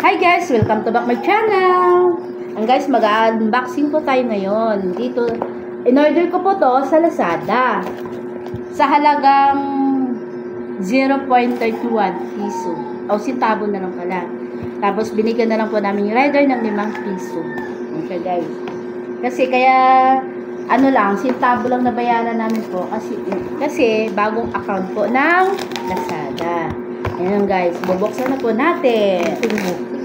Hi guys! Welcome to back my channel! And guys, mag-unboxing po tayo ngayon. Dito, in-order ko po to sa Lazada. Sa halagang 0.31 piso. O, sintabo na lang pala. Tapos, binigyan na lang po namin yung rider ng 5 piso. Okay guys. Kasi kaya, ano lang, sintabo lang nabayaran namin po. Kasi bagong account po ng Lazada. Ayan guys, bubuksan na po natin. Sige.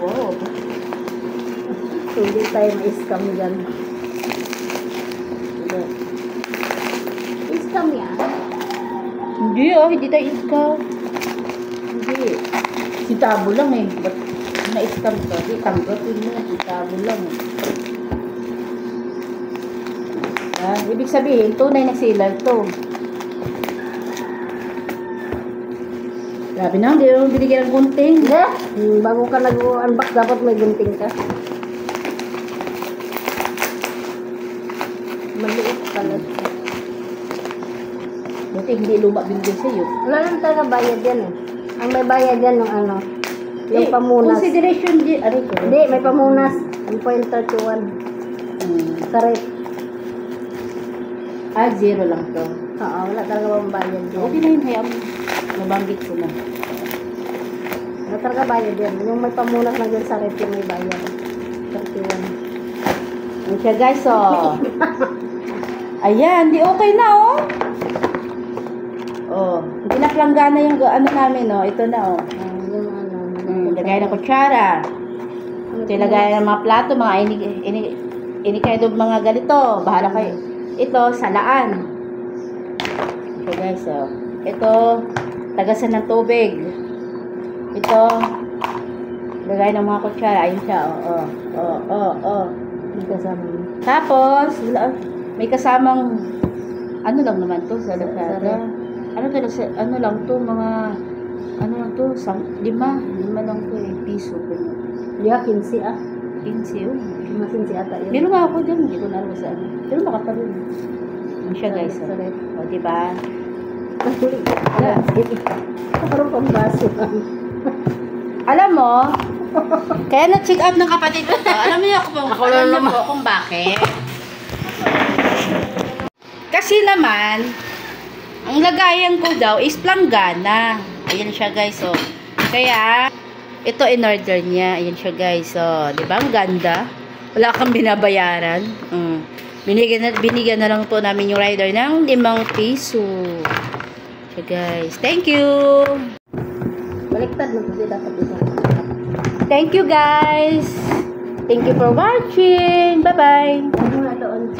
Wow. Hindi tayo ma-scam dyan. Scam yan? Hindi hindi tayo scam. Hindi. Sintabo lang eh. Ba't na-scam ka? Hindi, tanggapin mo. Sintabo lang eh. Ibig sabihin, tunay na sealer to. Grabe na, hindi mo binigyan ng gunting. Hindi. Bago ka nag-unbox, dapat may gunting ka. Maliit pala. Buti hindi luma binigay sa'yo. Wala lang talaga bayad yan eh. Ang may bayad yan yung ano, yung pamunas. Consideration din. Ano ito? Hindi, may pamunas. 1.31. Correct. Zero lang to. Oo, wala talaga bang bayad yan. Okay na yun, hayaan mo. Nabanggit ko na. Wala talaga bayad yan. Yung may pamunas na dyan sa rep, yung may bayad. 31. Ayan siya guys, oh. Ayan, di okay na, oh. Oh, hindi na planggana yung ano namin, oh. Ito na, oh. Yung ano. Lagay ng kutsara. Ito lagay ng mga plato, mga kayo mga ganito. Bahala kayo. Ito, salaan. Okay guys, oh. Ito, tagasan ng tubig. Ito, lagay ng mga kutsara. Ayun siya, oh. May kasama. Tapos, may kasamang, ano lang naman to sa Lazada. Ano lang to, mga, ano lang to, 5 lang to eh, piso. Yeah, 15 ah. 15 yun. Mga 15 ata yun. Meron nga ako dyan, hindi ko na alam saan. Pero makatarin. Ano siya guys, oh. O, diba? Parang pambaso. Alam mo, kaya na-check out ng kapatid ko to. Alam niyo kung bakit? Kasi naman, ang lagayan ko daw is planggana. Ayan siya guys, oh. Kaya, ito in-order niya. Ayan siya guys, oh. Diba? Ang ganda. Wala kang binabayaran. Binigyan na lang po namin yung rider ng 5 piso. So guys, thank you. Baliktad mo kasi dapat isa. Thank you guys. Thank you for watching. Bye-bye. Ano na doon?